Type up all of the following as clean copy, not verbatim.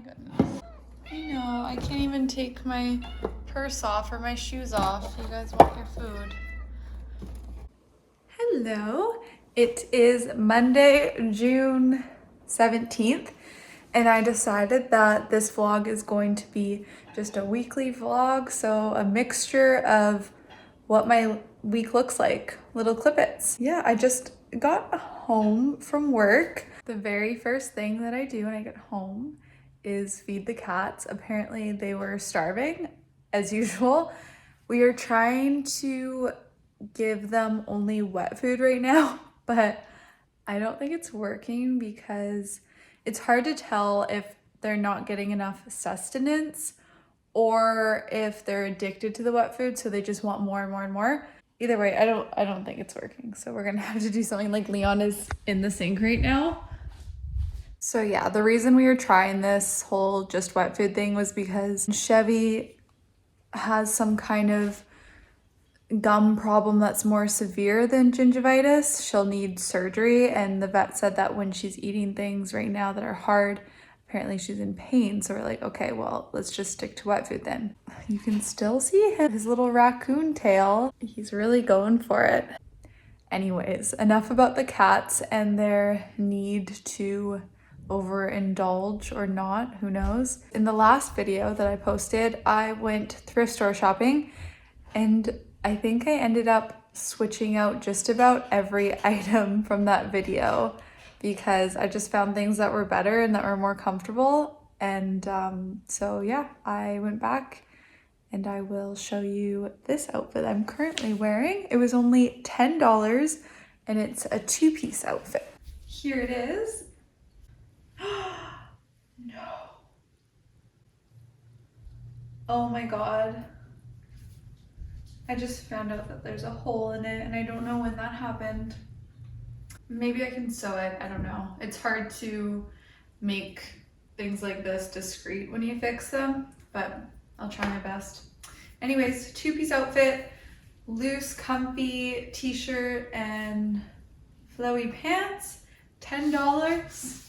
goodness. I know, I can't even take my purse off or my shoes off. You guys want your food. Hello, it is Monday, June 17th, and I decided that this vlog is going to be just a weekly vlog, so a mixture of what my week looks like, little clippets. Yeah, I just got home from work. The very first thing that I do when I get home is feed the cats. Apparently they were starving, as usual. We are trying to give them only wet food right now, but I don't think it's working because it's hard to tell if they're not getting enough sustenance or if they're addicted to the wet food, so they just want more and more and more. Either way, I don't think it's working. So we're gonna have to do something. Like Leon is in the sink right now. So yeah, the reason we were trying this whole just wet food thing was because Chevy has some kind of gum problem that's more severe than gingivitis. She'll need surgery, and the vet said that when she's eating things right now that are hard, apparently she's in pain. So we're like, okay, well, let's just stick to wet food then. You can still see his little raccoon tail. He's really going for it. Anyways, enough about the cats and their need to overindulge or not, who knows. In the last video that I posted, I went thrift store shopping, and I think I ended up switching out just about every item from that video because I just found things that were better and that were more comfortable. And so yeah, I went back and I will show you this outfit I'm currently wearing. It was only $10 and it's a two-piece outfit. Here it is. No. Oh my God. I just found out that there's a hole in it and I don't know when that happened. Maybe I can sew it, I don't know. It's hard to make things like this discreet when you fix them, but I'll try my best. Anyways, two-piece outfit, loose, comfy t-shirt and flowy pants, $10.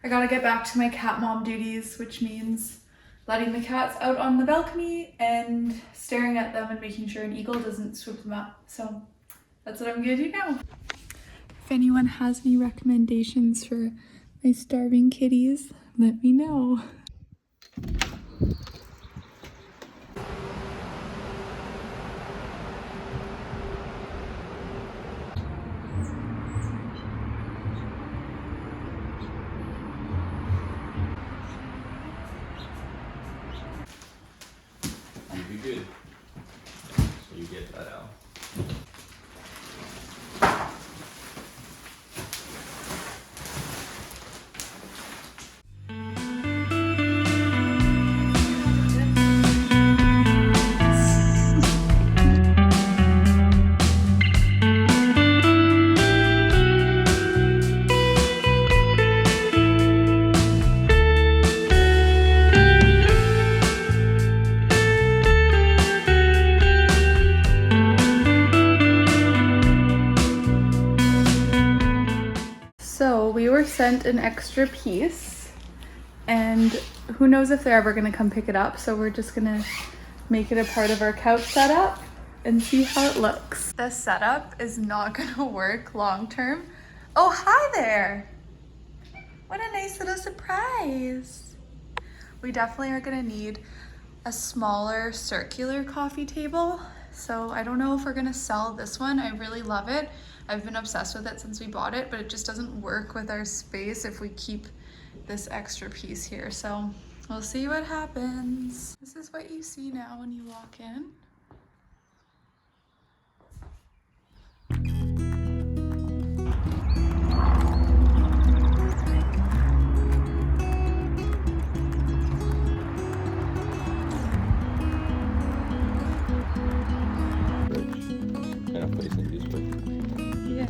I gotta get back to my cat mom duties, which means letting the cats out on the balcony and staring at them and making sure an eagle doesn't swoop them up. So that's what I'm gonna do now. If anyone has any recommendations for my starving kitties, let me know. Good. So you get that out. So we were sent an extra piece and who knows if they're ever gonna come pick it up. So we're just gonna make it a part of our couch setup and see how it looks. This setup is not gonna work long term. Oh, hi there. What a nice little surprise. We definitely are gonna need a smaller circular coffee table. So I don't know if we're gonna sell this one. I really love it. I've been obsessed with it since we bought it, but it just doesn't work with our space if we keep this extra piece here. So we'll see what happens. This is what you see now when you walk in. Kind of place like this, but Yeah.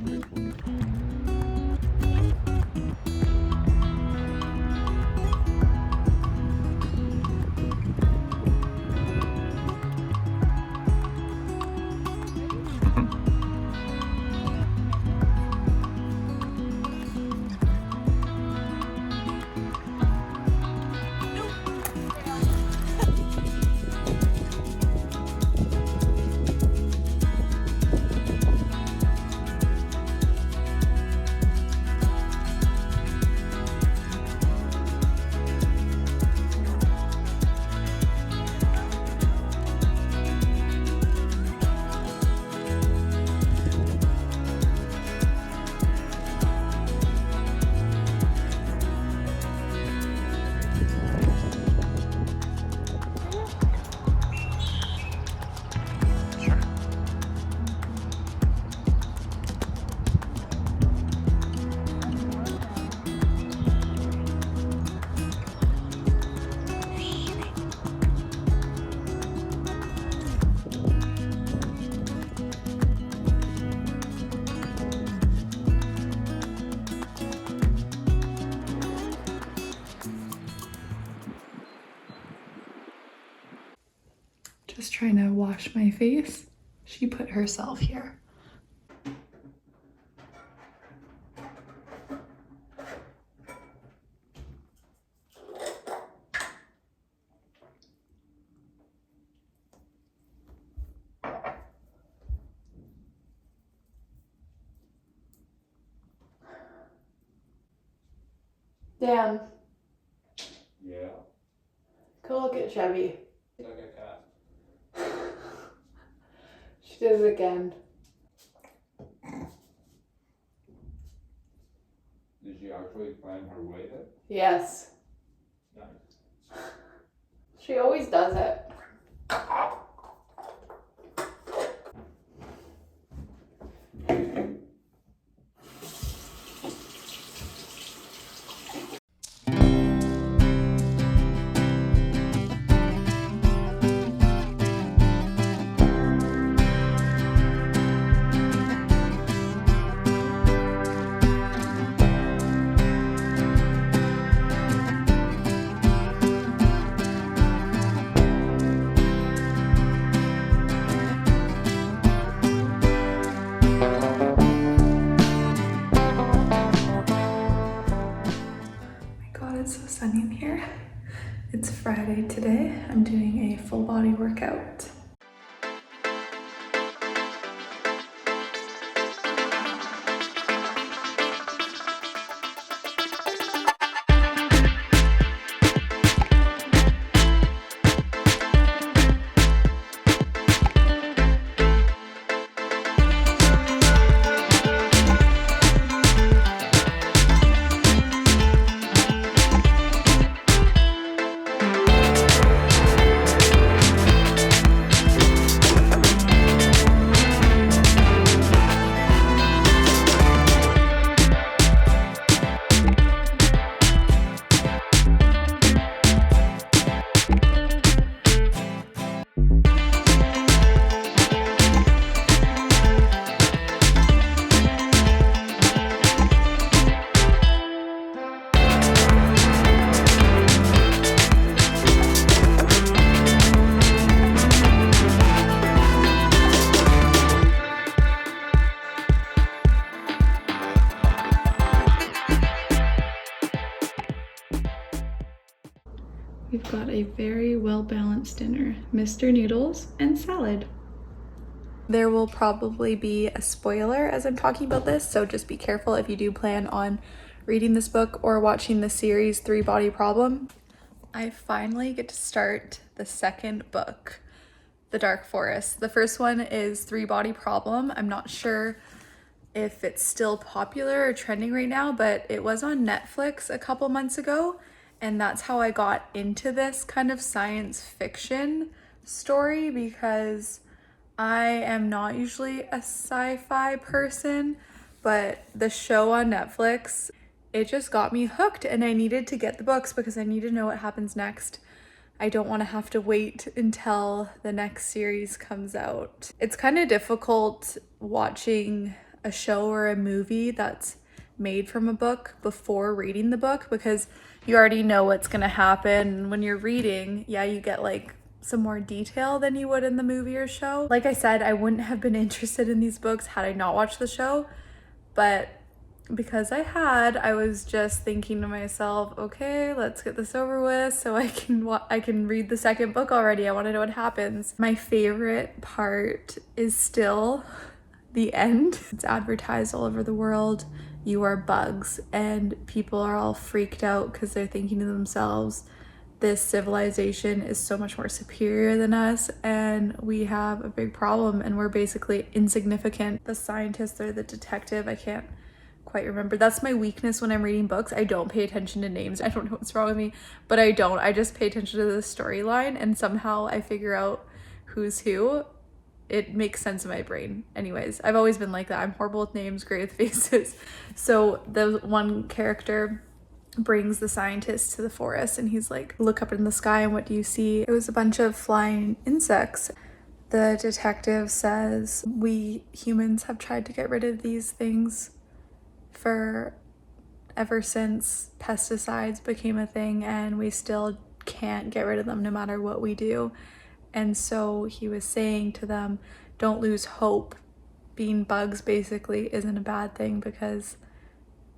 trying to wash my face. She put herself here. Dan, Yeah. go look at Chevy. Like a cat. She did it again. Did she actually climb her way there? Yes. Nice. She always does it. It's so sunny in here. It's Friday today. I'm doing a full body workout. We've got a very well-balanced dinner, Mr. Noodles and salad. There will probably be a spoiler as I'm talking about this, so just be careful if you do plan on reading this book or watching the series Three Body Problem. I finally get to start the second book, The Dark Forest. The first one is Three Body Problem. I'm not sure if it's still popular or trending right now, but it was on Netflix a couple months ago. And that's how I got into this kind of science fiction story, because I am not usually a sci-fi person, but the show on Netflix, it just got me hooked, and I needed to get the books because I need to know what happens next. I don't want to have to wait until the next series comes out. It's kind of difficult watching a show or a movie that's made from a book before reading the book, because you already know what's gonna happen. When you're reading, yeah, you get like some more detail than you would in the movie or show. Like I said, I wouldn't have been interested in these books had I not watched the show, but because I had, I was just thinking to myself, okay, let's get this over with so I can read the second book already. I want to know what happens. My favorite part is still the end. It's advertised all over the world. You are bugs, and people are all freaked out because they're thinking to themselves, this civilization is so much more superior than us, and we have a big problem, and we're basically insignificant. The scientist or the detective, I can't quite remember. That's my weakness when I'm reading books. I don't pay attention to names. I don't know what's wrong with me, but I don't. I just pay attention to the storyline, and somehow I figure out who's who. It makes sense in my brain. Anyways, I've always been like that. I'm horrible with names, great with faces. So the one character brings the scientist to the forest, and he's like, look up in the sky, and what do you see? It was a bunch of flying insects. The detective says, we humans have tried to get rid of these things for ever since pesticides became a thing, and we still can't get rid of them no matter what we do. And so he was saying to them, don't lose hope. Being bugs basically isn't a bad thing because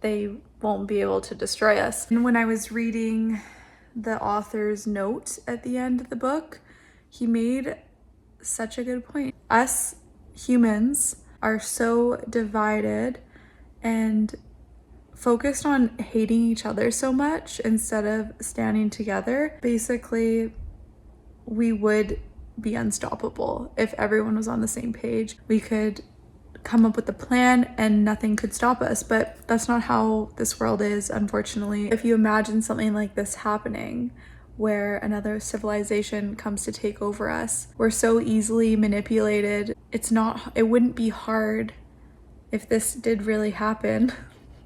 they won't be able to destroy us. And when I was reading the author's note at the end of the book, he made such a good point. Us humans are so divided and focused on hating each other so much instead of standing together. Basically, we would be unstoppable if everyone was on the same page. We could come up with a plan and nothing could stop us, but that's not how this world is, unfortunately. If you imagine something like this happening, where another civilization comes to take over us, we're so easily manipulated. It wouldn't be hard if this did really happen,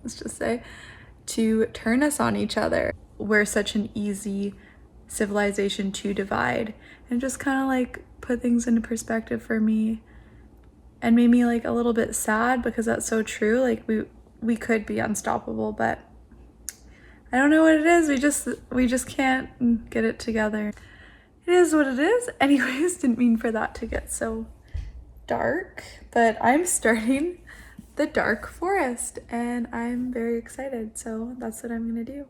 let's just say, to turn us on each other. We're such an easy civilization to divide, and just kind of like put things into perspective for me and made me like a little bit sad, because that's so true. Like we could be unstoppable, but I don't know what it is. We just can't get it together. It is what it is. Anyways, didn't mean for that to get so dark, but I'm starting the Dark Forest and I'm very excited. So that's what I'm gonna do.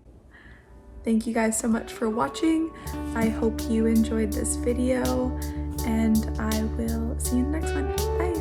Thank you guys so much for watching. I hope you enjoyed this video and I will see you in the next one. Bye.